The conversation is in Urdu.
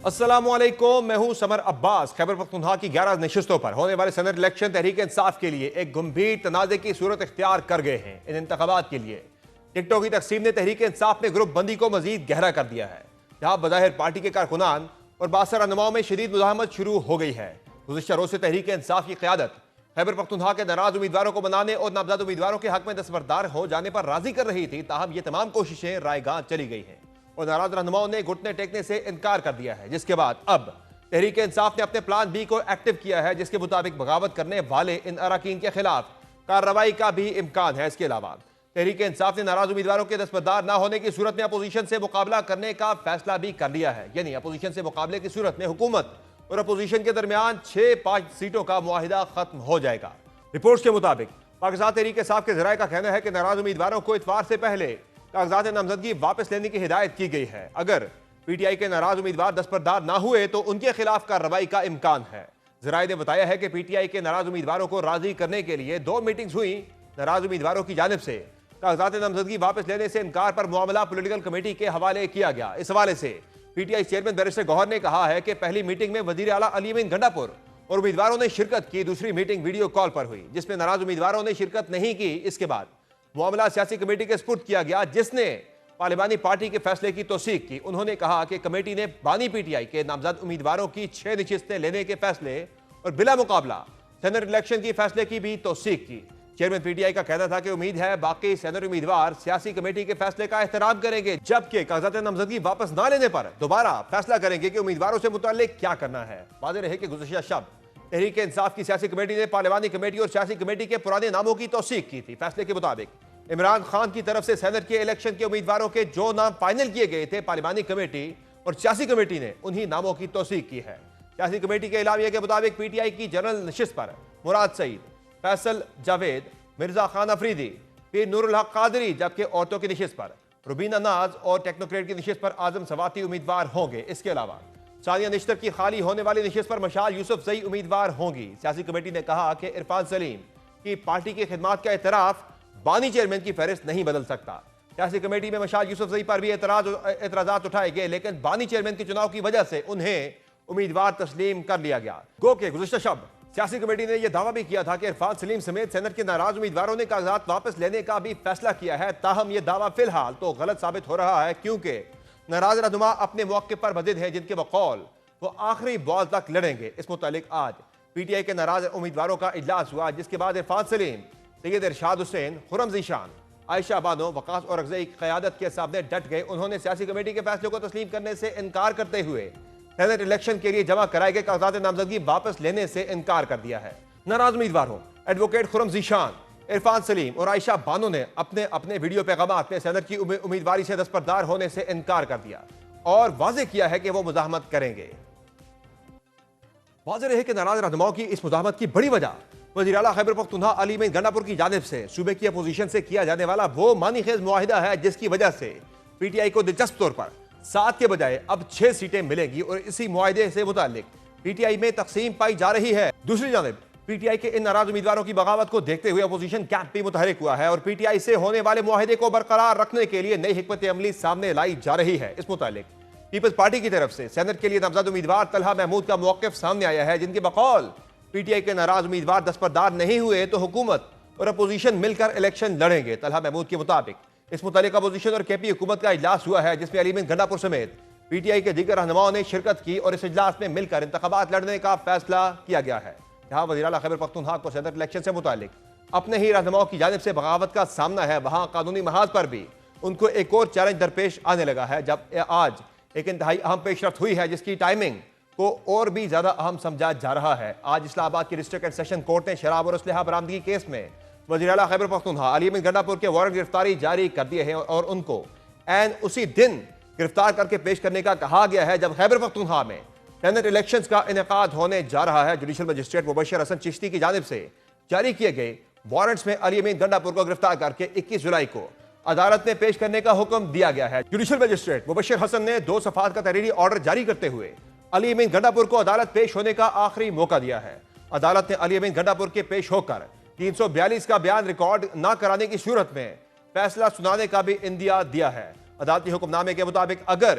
السلام علیکم، میں ہوں سمر عباس۔ خیبر پختونخوا کی 11 نشستوں پر ہونے والے سینٹ الیکشن تحریک انصاف کے لیے ایک گمبھیر تنازع کی صورت اختیار کر گئے ہیں۔ ان انتخابات کے لیے ٹکٹوں کی تقسیم نے تحریک انصاف میں گروپ بندی کو مزید گہرا کر دیا ہے، جہاں بظاہر پارٹی کے کارکنان اور بااثر رہنماؤں میں شدید مزاحمت شروع ہو گئی ہے۔ گزشتہ روز سے تحریک انصاف کی قیادت خیبر پختونخوا کے ناراض امیدواروں کو منانے اور نامزد امیدواروں کے حق میں دستبردار ہو جانے پر راضی کر رہی تھی، تاہم یہ تمام کوششیں رائے گاں چلی گئی ہیں اور ناراض رہنماؤں نے گھٹنے ٹیکنے سے انکار کر دیا ہے، جس کے بعد اب تحریک انصاف نے اپنے پلان بی کو ایکٹیو کیا ہے، جس کے مطابق بغاوت کرنے والے ان اراکین کے خلاف کارروائی کا بھی امکان ہے۔ اس کے علاوہ تحریک انصاف نے ناراض امیدواروں کے دستبردار نہ ہونے کی صورت میں اپوزیشن سے مقابلہ کرنے کا فیصلہ بھی کر لیا ہے، یعنی اپوزیشن سے مقابلے کی صورت میں حکومت اور اپوزیشن کے درمیان 6-5 سیٹوں کا معاہدہ ختم ہو جائے گا۔ رپورٹس کے مطابق پاکستان تحریک انصاف کے ذرائع کا کہنا ہے کہ ناراض امیدواروں کو اتوار سے پہلے کاغذات نامزدگی واپس لینے کی ہدایت کی گئی ہے۔ اگر پی ٹی آئی کے ناراض امیدوار دستبردار نہ ہوئے تو ان کے خلاف کارروائی کا امکان ہے۔ ذرائع نے بتایا ہے کہ پی ٹی آئی کے ناراض امیدواروں کو راضی کرنے کے لیے 2 میٹنگز ہوئیں۔ ناراض امیدواروں کی جانب سے کاغذات نامزدگی واپس لینے سے انکار پر معاملہ پولیٹیکل کمیٹی کے حوالے کیا گیا۔ اس حوالے سے P T I chairman barrister Gohar نے کہا ہے کہ پہلی میٹنگ میں وزیر اعلیٰ علی امین گنڈا پور اور امیدواروں نے شرکت کی، دوسری میٹنگ ویڈیو کال پر ہوئی جس میں ناراض امیدواروں نے شرکت نہیں کی۔ اس کے بعد معاملہ سیاسی کمیٹی کے سپرد کیا گیا، جس نے پارلیمانی پارٹی کے فیصلے کی توثیق کی۔ انہوں نے کہا کہ کمیٹی نے بانی پی ٹی آئی کے نامزد امیدواروں کی 6 نشستیں لینے کے فیصلے اور بلا مقابلہ سینٹ الیکشن کی فیصلے کی بھی توثیق کی۔ چیئرمین پی ٹی آئی کا کہنا تھا کہ امید ہے باقی سینٹ امیدوار سیاسی کمیٹی کے فیصلے کا احترام کریں گے، جبکہ کاغذات نامزدگی واپس نہ لینے پر دوبارہ فیصلہ کریں گے کہ امیدواروں سے متعلق کیا کرنا ہے۔ واضح رہے کہ گزشتہ شب تحریک انصاف کی سیاسی کمیٹی نے پارلیمانی کمیٹی اور سیاسی کمیٹی کے پرانے ناموں کی توثیق کی تھی۔ فیصلے کے مطابق عمران خان کی طرف سے سینٹ کے الیکشن کے امیدواروں کے جو نام فائنل کیے گئے تھے، پارلیمانی کمیٹی اور سیاسی کمیٹی نے انہی ناموں کی توثیق کی ہے۔ سیاسی کمیٹی کے اعلامیہ کے مطابق پی ٹی آئی کی جنرل نشست پر مراد سعید، فیصل جاوید، مرزا خان افریدی، پیر نور الحق قادری، جبکہ عورتوں کی نشست پر روبینہ ناز اور ٹیکنوکریٹ کی نشست پر اعظم سواتی امیدوار ہوں گے۔ اس کے علاوہ ثانیہ نشتر کی خالی ہونے والی نشست پر مشال یوسف زئی امیدوار ہوں گی۔ سیاسی کمیٹی نے کہا کہ عرفان سلیم کی پارٹی کی خدمات کا اعتراف بانی چیئرمین کی فہرست نہیں بدل سکتا۔ سیاسی کمیٹی میں مشال یوسف زئی پر بھی اعتراضات اٹھائے گئے، لیکن بانی چیئرمین کے چناؤ کی وجہ سے انہیں امیدوار تسلیم کر لیا گیا۔ گو کہ گزشتہ شب سیاسی کمیٹی نے یہ دعویٰ بھی کیا تھا کہ عرفان سلیم سمیت سینٹ کے ناراض امیدواروں نے کاغذات واپس لینے کا بھی فیصلہ کیا ہے، تاہم یہ دعویٰ فی الحال تو غلط ثابت ہو رہا ہے، کیونکہ ناراض رہنما اپنے موقع پر بضد ہیں، جن کے بقول وہ آخری بال تک لڑیں گے۔ اس متعلق آج پی ٹی آئی کے ناراض امیدواروں کا اجلاس ہوا، جس کے بعد عرفان سلیم، سید ارشاد حسین، خرم ذیشان، عائشہ بانو، وقاص اور اورکزئی کی قیادت کے سامنے ڈٹ گئے۔ انہوں نے سیاسی کمیٹی کے فیصلے کو تسلیم کرنے سے انکار کرتے ہوئے سینٹ الیکشن کے لیے جمع کرائے گئے کاغذات نامزدگی واپس لینے سے انکار کر دیا ہے۔ ناراض امیدواروں ایڈوکیٹ خرم ذیشان، عرفان سلیم اور عائشہ بانو نے اپنے ویڈیو پیغامات میں سینٹ کی امیدواری سے دستبردار ہونے سے انکار کر دیا اور واضح کیا ہے کہ وہ مزاحمت کریں گے۔ واضح رہے کہ ناراض رہنماؤں کی اس مزاحمت کی بڑی وجہ وزیر اعلیٰ خیبر پختونخوا علی امین گنڈا پور کی جانب سے صوبے کی اپوزیشن سے کیا جانے والا وہ معنی خیز معاہدہ ہے، جس کی وجہ سے پی ٹی آئی کو دلچسپ طور پر 7 کے بجائے اب 6 سیٹیں ملیں گی اور اسی معاہدے سے متعلق پی ٹی آئی میں تقسیم پائی جا رہی ہے۔ دوسری جانب پی ٹی آئی کے ان ناراض امیدواروں کی بغاوت کو دیکھتے ہوئے اپوزیشن کیمپ بھی متحرک ہوا ہے اور پی ٹی آئی سے ہونے والے معاہدے کو برقرار رکھنے کے لیے نئی حکمت عملی سامنے لائی جا رہی ہے۔ اس متعلق پیپلز پارٹی کی طرف سے سینٹ کے لیے نامزد امیدوار طلحہ محمود کا موقف سامنے آیا ہے، جن کے بقول پی ٹی آئی کے ناراض امیدوار دستبردار نہیں ہوئے تو حکومت اور اپوزیشن مل کر الیکشن لڑیں گے۔ طلحہ محمود کے مطابق اس متعلق اپوزیشن اور کے پی حکومت کا اجلاس ہوا ہے، جس میں علی امین گنڈا پور سمیت پی ٹی آئی کے دیگر رہنماؤں نے شرکت کی اور اس اجلاس میں مل کر انتخابات لڑنے کا فیصلہ کیا گیا ہے۔ جہاں وزیر اعلیٰ خیبر پختونخوا کو سینٹ الیکشن سے متعلق اپنے ہی رہنماؤں کی جانب سے بغاوت کا سامنا ہے، وہاں قانونی محاذ پر بھی ان کو ایک اور چیلنج درپیش آنے لگا ہے، جب آج ایک انتہائی اہم پیش رفت ہوئی ہے، جس کی ٹائمنگ کو اور بھی زیادہ اہم سمجھا جا رہا ہے۔ آج اسلام آباد کی ڈسٹرکٹ اینڈ سیشن کورٹ نے شراب اور اسلحہ برآمدگی کیس میں وزیر اعلیٰ خیبر پختونخوا علی امین گنڈا پور کے وارنٹ گرفتاری جاری کر دیے ہیں اور ان کو عین اسی دن گرفتار کر کے پیش کرنے کا کہا گیا ہے جب خیبر پختونخوا میں سینٹ الیکشنز کا انعقاد ہونے جا رہا ہے۔ جوڈیشل مجسٹریٹ مبشر حسن چشتی کی جانب سے جاری کیے گئے وارنٹس میں علی امین گنڈا پور کو گرفتار کر کے 21 جولائی کو عدالت میں پیش کرنے کا حکم دیا گیا ہے۔ جوڈیشل مجسٹریٹ مبشر حسن نے 2 صفحات کا تحریری آرڈر جاری کرتے ہوئے علی امین گنڈا پور کو عدالت پیش ہونے کا آخری موقع دیا ہے۔ عدالت نے علی امین گنڈا پور کے پیش ہو کر 342 کا بیان ریکارڈ نہ کرانے کی صورت میں فیصلہ سنانے کا بھی اندیا دیا ہے۔ عدالتی حکم نامے کے مطابق اگر